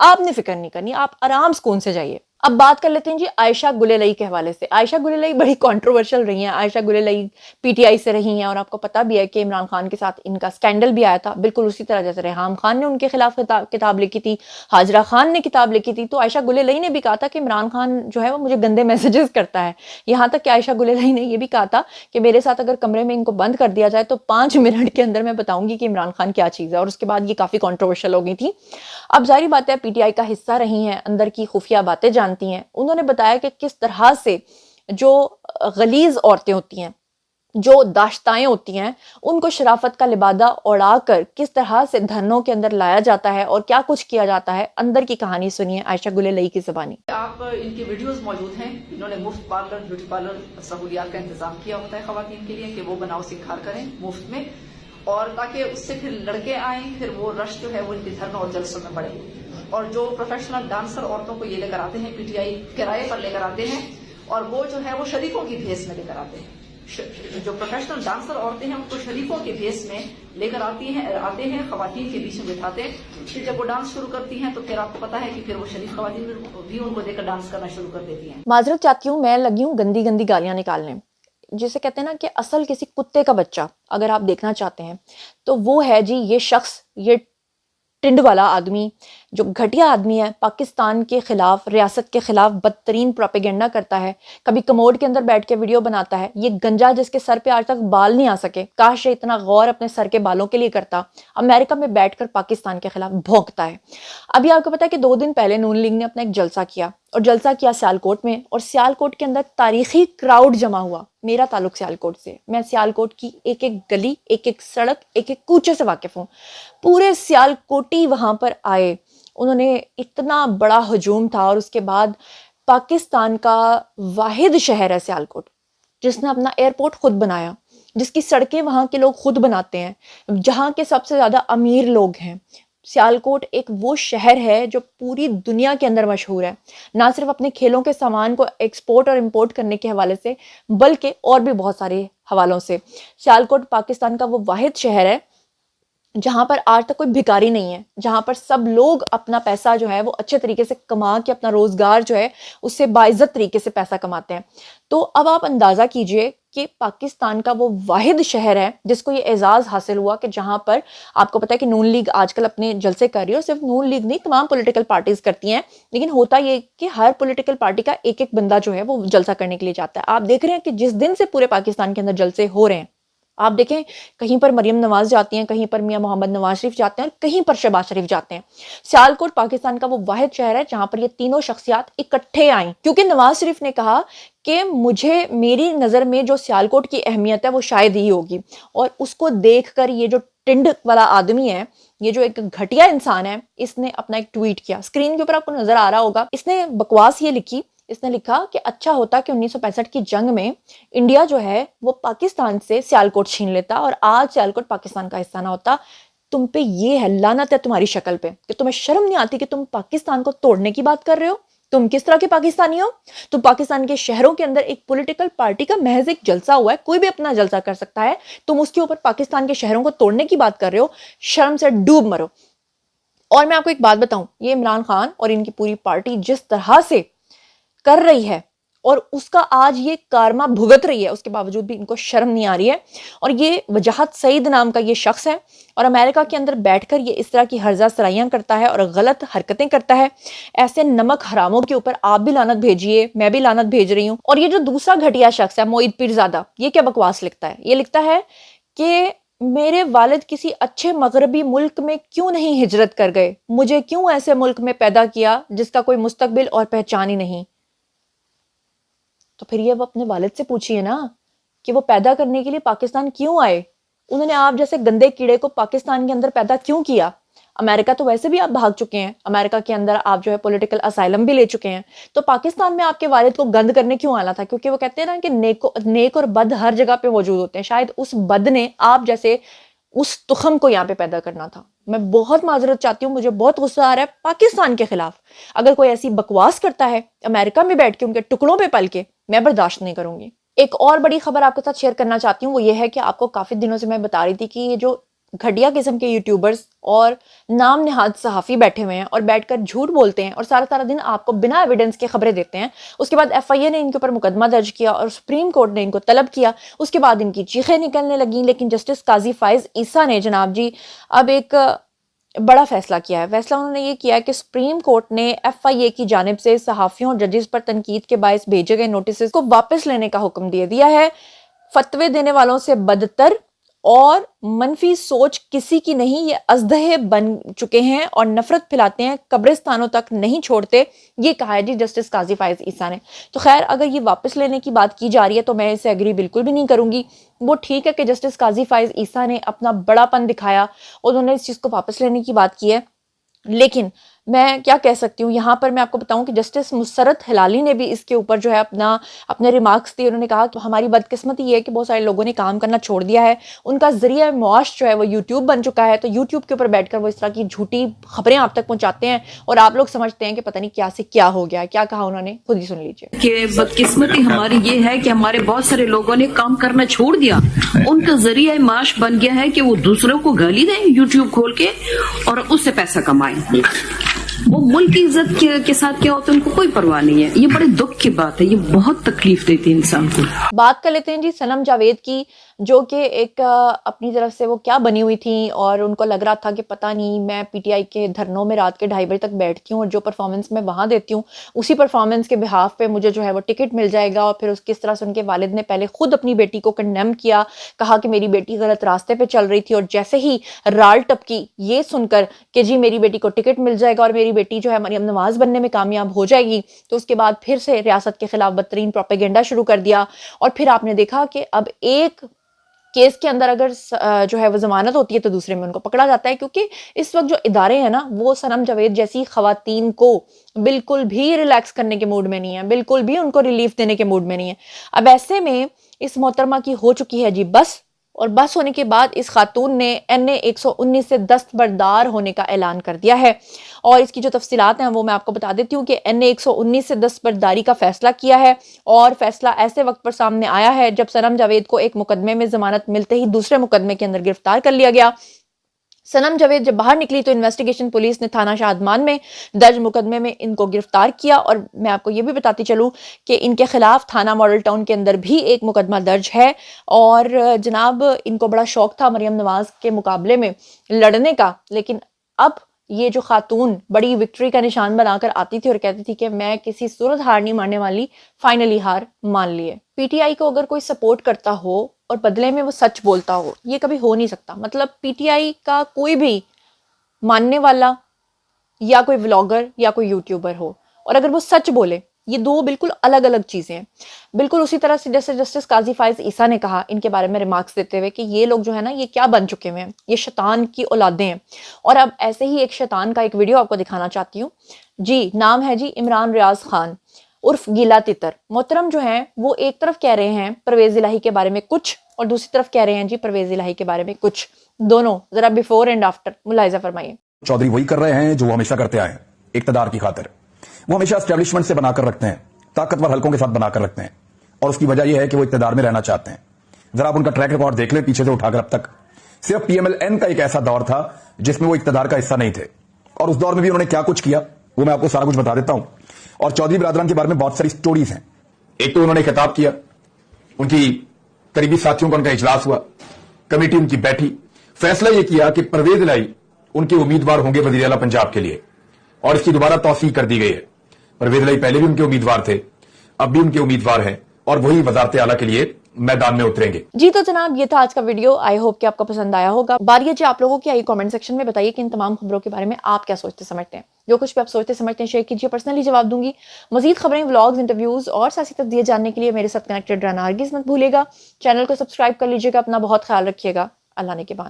آپ نے فکر نہیں کرنی, آپ آرام سکون سے جائیے. اب بات کر لیتے ہیں جی عائشہ گل الئی کے حوالے سے. عائشہ گل الئی بڑی کنٹروورشل رہی ہیں. عائشہ گل الئی پی ٹی آئی سے رہی ہیں, اور آپ کو پتا بھی ہے کہ عمران خان کے ساتھ ان کا سکینڈل بھی آیا تھا, بالکل اسی طرح جیسے ریحام خان نے ان کے خلاف کتاب لکھی تھی, ہاجرہ خان نے کتاب لکھی تھی. تو عائشہ گل الئی نے بھی کہا تھا کہ عمران خان جو ہے وہ مجھے گندے میسیجز کرتا ہے. یہاں تک کہ عائشہ گل الئی نے یہ بھی کہا تھا کہ میرے ساتھ اگر کمرے میں ان کو بند کر دیا جائے تو 5 منٹ کے اندر میں بتاؤں گی کہ عمران خان کیا چیز ہے. اور اس کے بعد یہ کافی کنٹروورشل ہو گئی تھی. اب ظاہری بات ہے پی ٹی آئی کا حصہ رہی ہیں, اندر کی خفیہ باتیں جانتی ہیں. انہوں نے بتایا کہ کس طرح سے جو غلیظ عورتیں ہوتی ہیں, جو داشتائیں ہوتی ہیں, ان کو شرافت کا لبادہ اڑا کر کس طرح سے دھرنوں کے اندر لایا جاتا ہے اور کیا کچھ کیا جاتا ہے. اندر کی کہانی سنیے عائشہ گل الئی کی زبانی. آپ ان کی ویڈیوز موجود ہیں, انہوں نے مفت پارلر, بیوٹی پارلر سہولیات کا انتظام کیا ہوتا ہے خواتین کے لیے کہ وہ بناؤ سکھار کریں مفت میں, اور تاکہ اس سے پھر لڑکے آئیں, پھر وہ رش جو ہے وہ ان کے دھرنوں اور جلسوں میں بڑھے. اور جو پروفیشنل ڈانسر عورتوں کو یہ لے کر آتے ہیں, پی ٹی آئی کرائے پر لے کر آتے ہیں, اور وہ جو ہے وہ شریفوں کی بھیس میں لے کر آتے ہیں. جو پروفیشنل ڈانسر عورتیں ہیں ان کو شریفوں کے بھیس میں لے کر آتے ہیں, خواتین کے بیچ میں بٹھاتے ہیں. پھر جب وہ ڈانس شروع کرتی ہیں تو پھر آپ کو پتا ہے کہ پھر وہ شریف خواتین بھی ان کو دے کر ڈانس کرنا شروع کر دیتی ہیں. معذرت چاہتی ہوں, میں لگی ہوں گندی گندی گالیاں نکالنے. جسے کہتے ہیں نا کہ اصل کسی کتے کا بچہ اگر آپ دیکھنا چاہتے ہیں تو وہ ہے جی یہ شخص, یہ ٹنڈ والا آدمی, جو گھٹیا آدمی ہے, پاکستان کے خلاف, ریاست کے خلاف بدترین پروپیگنڈا کرتا ہے. کبھی کموڈ کے اندر بیٹھ کے ویڈیو بناتا ہے. یہ گنجا جس کے سر پہ آج تک بال نہیں آ سکے, کاش یہ اتنا غور اپنے سر کے بالوں کے لیے کرتا. امریکہ میں بیٹھ کر پاکستان کے خلاف بھونکتا ہے. ابھی آپ کو پتا ہے کہ 2 دن پہلے نون لیگ نے اپنا ایک جلسہ کیا, اور جلسہ کیا سیالکوٹ میں, اور سیالکوٹ کے اندر تاریخی کراؤڈ جمع ہوا. میرا تعلق سیالکوٹ سے, میں سیالکوٹ کی ایک ایک گلی, ایک ایک سڑک, ایک ایک کوچے سے واقف ہوں. پورے سیالکوٹی وہاں پر آئے. انہوں نے اتنا بڑا ہجوم تھا. اور اس کے بعد پاکستان کا واحد شہر ہے سیالکوٹ جس نے اپنا ایئرپورٹ خود بنایا, جس کی سڑکیں وہاں کے لوگ خود بناتے ہیں, جہاں کے سب سے زیادہ امیر لوگ ہیں. سیالکوٹ ایک وہ شہر ہے جو پوری دنیا کے اندر مشہور ہے, نہ صرف اپنے کھیلوں کے سامان کو ایکسپورٹ اور امپورٹ کرنے کے حوالے سے, بلکہ اور بھی بہت سارے حوالوں سے. سیالکوٹ پاکستان کا وہ واحد شہر ہے جہاں پر آج تک کوئی بھکاری نہیں ہے, جہاں پر سب لوگ اپنا پیسہ جو ہے وہ اچھے طریقے سے کما کے, اپنا روزگار جو ہے اس سے باعزت طریقے سے پیسہ کماتے ہیں. تو اب آپ اندازہ کیجئے کہ پاکستان کا وہ واحد شہر ہے جس کو یہ اعزاز حاصل ہوا کہ جہاں پر آپ کو پتا ہے کہ نون لیگ آج کل اپنے جلسے کر رہی ہے, اور صرف نون لیگ نہیں تمام پولیٹیکل پارٹیز کرتی ہیں, لیکن ہوتا یہ کہ ہر پولیٹیکل پارٹی کا ایک ایک بندہ جو ہے وہ جلسہ کرنے کے لیے جاتا ہے. آپ دیکھ رہے ہیں کہ جس دن سے پورے پاکستان کے اندر جلسے ہو رہے ہیں, آپ دیکھیں کہیں پر مریم نواز جاتی ہیں, کہیں پر میاں محمد نواز شریف جاتے ہیں, اور کہیں پر شہباز شریف جاتے ہیں. سیالکوٹ پاکستان کا وہ واحد شہر ہے جہاں پر یہ تینوں شخصیات اکٹھے آئیں, کیونکہ نواز شریف نے کہا کہ مجھے, میری نظر میں جو سیالکوٹ کی اہمیت ہے وہ شاید ہی ہوگی. اور اس کو دیکھ کر یہ جو ٹنڈ والا آدمی ہے, یہ جو ایک گھٹیا انسان ہے, اس نے اپنا ایک ٹویٹ کیا. اسکرین کے اوپر آپ کو نظر آ رہا ہوگا. اس نے بکواس یہ لکھی, اس نے لکھا کہ اچھا ہوتا کہ 1965 کی جنگ میں انڈیا جو ہے وہ پاکستان سے سیالکوٹ چھین لیتا, اور آج سیالکوٹ پاکستان کا حصہ نہ ہوتا. تم پہ یہ ہے, لعنت ہے تمہاری شکل پہ, کہ تمہیں شرم نہیں آتی کہ تم پاکستان کو توڑنے کی بات کر رہے ہو. تم کس طرح کے پاکستانی ہو؟ تم پاکستان کے شہروں کے اندر ایک پولیٹیکل پارٹی کا محض ایک جلسہ ہوا ہے, کوئی بھی اپنا جلسہ کر سکتا ہے, تم اس کے اوپر پاکستان کے شہروں کو توڑنے کی بات کر رہے ہو. شرم سے ڈوب مرو. اور میں آپ کو ایک بات بتاؤں, یہ عمران خان اور ان کی پوری پارٹی جس طرح سے کر رہی ہے, اور اس کا آج یہ کارما بھگت رہی ہے, اس کے باوجود بھی ان کو شرم نہیں آ رہی ہے. اور یہ وجاہت سعید نام کا یہ شخص ہے, اور امریکہ کے اندر بیٹھ کر یہ اس طرح کی ہرزہ سرائیاں کرتا ہے اور غلط حرکتیں کرتا ہے. ایسے نمک حراموں کے اوپر آپ بھی لعنت بھیجیے, میں بھی لعنت بھیج رہی ہوں. اور یہ جو دوسرا گھٹیا شخص ہے موعید پیرزادہ, یہ کیا بکواس لکھتا ہے؟ یہ لکھتا ہے کہ میرے والد کسی اچھے مغربی ملک میں کیوں نہیں ہجرت کر گئے, مجھے کیوں ایسے ملک میں پیدا کیا جس کا کوئی مستقبل اور پہچان ہی نہیں. تو پھر یہ وہ اپنے والد سے پوچھئے نا کہ وہ پیدا کرنے کے لیے پاکستان کیوں آئے, انہوں نے آپ جیسے گندے کیڑے کو پاکستان کے اندر پیدا کیوں کیا. امریکہ تو ویسے بھی آپ بھاگ چکے ہیں, امریکہ کے اندر آپ جو ہے پولیٹیکل اسائلم بھی لے چکے ہیں, تو پاکستان میں آپ کے والد کو گند کرنے کیوں آنا تھا؟ کیونکہ وہ کہتے ہیں نا کہ نیک اور بد ہر جگہ پہ موجود ہوتے ہیں, شاید اس بد نے آپ جیسے اس تخم کو یہاں پہ پیدا کرنا تھا. میں بہت معذرت چاہتی ہوں, مجھے بہت غصہ آ رہا ہے پاکستان کے خلاف. اگر کوئی ایسی بکواس کرتا ہے امریکہ میں بیٹھ کے ان کے ٹکڑوں پہ پل کے, میں برداشت نہیں کروں گی. ایک اور بڑی خبر آپ کے ساتھ شیئر کرنا چاہتی ہوں, وہ یہ ہے کہ آپ کو کافی دنوں سے میں بتا رہی تھی کہ یہ جو گھٹیا قسم کے یوٹیوبرز اور نام نہاد صحافی بیٹھے ہوئے ہیں اور بیٹھ کر جھوٹ بولتے ہیں اور سارا دن آپ کو بنا ایویڈنس کے خبریں دیتے ہیں. اس کے بعد ایف آئی اے نے ان کے اوپر مقدمہ درج کیا اور سپریم کورٹ نے ان کو طلب کیا. اس کے بعد ان کی چیخیں نکلنے لگیں, لیکن جسٹس قاضی فائز عیسیٰ نے جناب جی اب ایک بڑا فیصلہ کیا ہے. فیصلہ انہوں نے یہ کیا ہے کہ سپریم کورٹ نے ایف آئی اے کی جانب سے صحافیوں اور ججز پر تنقید کے باعث بھیجے گئے نوٹسز کو واپس لینے کا حکم دے دیا ہے. فتوے دینے والوں سے بدتر اور منفی سوچ کسی کی نہیں, یہ ازدہے بن چکے ہیں اور نفرت پھیلاتے ہیں, قبرستانوں تک نہیں چھوڑتے, یہ کہا ہے جی جسٹس قاضی فائز عیسیٰ نے. تو خیر اگر یہ واپس لینے کی بات کی جا رہی ہے تو میں اسے ایگری بالکل بھی نہیں کروں گی. وہ ٹھیک ہے کہ جسٹس قاضی فائز عیسیٰ نے اپنا بڑا پن دکھایا اور انہوں نے اس چیز کو واپس لینے کی بات کی ہے, لیکن میں کیا کہہ سکتی ہوں یہاں پر میں آپ کو بتاؤں کہ جسٹس مسرت ہلالی نے بھی اس کے اوپر جو ہے اپنے ریمارکس دیے. انہوں نے کہا کہ ہماری بدقسمتی یہ ہے کہ بہت سارے لوگوں نے کام کرنا چھوڑ دیا ہے, ان کا ذریعہ معاش جو ہے وہ یوٹیوب بن چکا ہے, تو یوٹیوب کے اوپر بیٹھ کر وہ اس طرح کی جھوٹی خبریں آپ تک پہنچاتے ہیں اور آپ لوگ سمجھتے ہیں کہ پتہ نہیں کیا سے کیا ہو گیا. کیا کہا انہوں نے, خود ہی سن لیجیے. کہ بدقسمتی ہماری یہ ہے کہ ہمارے بہت سارے لوگوں نے کام کرنا چھوڑ دیا, ان کا ذریعہ معاش بن گیا ہے کہ وہ دوسروں کو گالی دیں یوٹیوب کھول کے اور اس سے پیسہ کمائیں. وہ ملک کی عزت کے ساتھ کیا ہوتا ہے ان کو کوئی پرواہ نہیں ہے. یہ بڑے دکھ کی بات ہے, یہ بہت تکلیف دیتی ہے انسان کو. بات کر لیتے ہیں جی صنم جاوید کی, جو کہ ایک اپنی طرف سے وہ کیا بنی ہوئی تھی اور ان کو لگ رہا تھا کہ پتہ نہیں میں پی ٹی آئی کے دھرنوں میں رات کے 2:30 بجے تک بیٹھتی ہوں اور جو پرفارمنس میں وہاں دیتی ہوں اسی پرفارمنس کے بہاف پہ مجھے جو ہے وہ ٹکٹ مل جائے گا. اور پھر کس طرح سے ان کے والد نے پہلے خود اپنی بیٹی کو کنڈیم کیا, کہا کہ میری بیٹی غلط راستے پہ چل رہی تھی, اور جیسے ہی رال ٹپکی یہ سن کر کہ جی میری بیٹی کو ٹکٹ مل جائے گا اور میری بیٹی جو ہے مریم نواز بننے میں کامیاب ہو جائے گی, تو اس کے بعد پھر سے ریاست کے خلاف بدترین پروپیگنڈا شروع کر دیا. اور پھر آپ نے دیکھا کہ اب ایک کیس کے اندر اگر جو ہے وہ ضمانت ہوتی ہے تو دوسرے میں ان کو پکڑا جاتا ہے, کیونکہ اس وقت جو ادارے ہیں نا وہ صنم جاوید جیسی خواتین کو بالکل بھی ریلیکس کرنے کے موڈ میں نہیں ہے, بالکل بھی ان کو ریلیف دینے کے موڈ میں نہیں ہے. اب ایسے میں اس محترمہ کی ہو چکی ہے جی بس, اور بس ہونے کے بعد اس خاتون نے NA 119 سے دستبردار ہونے کا اعلان کر دیا ہے. اور اس کی جو تفصیلات ہیں وہ میں آپ کو بتا دیتی ہوں کہ NA 119 سے دستبرداری کا فیصلہ کیا ہے, اور فیصلہ ایسے وقت پر سامنے آیا ہے جب صنم جاوید کو ایک مقدمے میں ضمانت ملتے ہی دوسرے مقدمے کے اندر گرفتار کر لیا گیا. صنم جاوید جب باہر نکلی تو انویسٹیگیشن پولیس نے تھانہ شادمان میں درج مقدمے میں ان کو گرفتار کیا. اور میں آپ کو یہ بھی بتاتی چلوں کہ ان کے خلاف تھانہ ماڈل ٹاؤن کے اندر بھی ایک مقدمہ درج ہے. اور جناب ان کو بڑا شوق تھا مریم نواز کے مقابلے میں لڑنے کا, لیکن اب یہ جو خاتون بڑی وکٹری کا نشان بنا کر آتی تھی اور کہتی تھی کہ میں کسی صورت ہار نہیں ماننے والی, فائنلی ہار مان لیے. پی ٹی آئی کو اگر کوئی سپورٹ کرتا ہو اور بدلے میں وہ سچ بولتا ہو, یہ کبھی ہو نہیں سکتا. مطلب پی ٹی آئی کا کوئی بھی ماننے والا یا کوئی ولاگر یا کوئی یوٹیوبر ہو اور اگر وہ سچ بولے, یہ دو بالکل الگ الگ چیزیں ہیں. بالکل اسی طرح سے جیسے جسٹس قاضی فائز عیسیٰ نے کہا ان کے بارے میں ریمارکس دیتے ہوئے کہ یہ لوگ جو ہے نا یہ کیا بن چکے ہوئے ہیں, یہ شیطان کی اولادیں ہیں. اور اب ایسے ہی ایک شیطان کا ایک ویڈیو آپ کو دکھانا چاہتی ہوں جی. نام ہے جی عمران ریاض خان عرف گیلا تتر. محترم جو ہیں وہ ایک طرف کہہ رہے ہیں پرویز الہی کے بارے میں کچھ اور دوسری طرف کہہ رہے ہیں جی پرویز الہی کے بارے میں کچھ. دونوں ذرا بیفور اینڈ آفٹر ملاحظہ فرمائیے. چودھری وہی کر رہے ہیں جو وہ ہمیشہ کرتے آئے ہیں, اقتدار کی خاطر. وہ ہمیشہ اسٹیبلشمنٹ سے بنا کر رکھتے ہیں, طاقتور حلقوں کے ساتھ بنا کر رکھتے ہیں, اور اس کی وجہ یہ ہے کہ وہ اقتدار میں رہنا چاہتے ہیں. ذرا آپ ان کا ٹریک ریکارڈ دیکھ لیں پیچھے سے اٹھا کر. اب تک صرف PMLN کا ایک ایسا دور تھا جس میں وہ اقتدار کا حصہ نہیں تھے, اور اس دور میں بھی انہوں نے کیا کچھ کیا وہ میں آپ کو سارا کچھ بتا دیتا ہوں. اور چودھری برادران کے بارے میں بہت ساری سٹوریز ہیں. ایک تو انہوں نے خطاب کیا, ان کی قریبی ساتھیوں کا ان کا اجلاس ہوا, کمیٹی ان کی بیٹھی, فیصلہ یہ کیا کہ پرویز الہی ان کے امیدوار ہوں گے وزیر اعلیٰ پنجاب کے لیے, اور اس کی دوبارہ توثیق کر دی گئی ہے. پرویز الہی پہلے بھی ان کے امیدوار تھے, اب بھی ان کے امیدوار ہیں, اور وہی وزارت اعلیٰ کے لیے میدان میں اتریں گے. جی تو جناب یہ تھا آج کا ویڈیو. آئی ہوپ کہ آپ کو پسند آیا ہوگا. باری ہے جی آپ لوگوں کی, آئی کامنٹ سیکشن میں بتائیے کہ ان تمام خبروں کے بارے میں آپ کیا سوچتے سمجھتے ہیں. جو کچھ بھی آپ سوچتے سمجھتے ہیں شیئر کیجیے, پرسنلی جواب دوں گی. مزید خبریں, ولاگز, انٹرویوز اور سیاسی تجزیے جاننے کے لیے میرے ساتھ کنیکٹڈ رہنا ہرگز مت بھولیے گا. چینل کو سبسکرائب کر لیجیے گا. اپنا بہت خیال رکھیے گا. اللہ نے کے بان.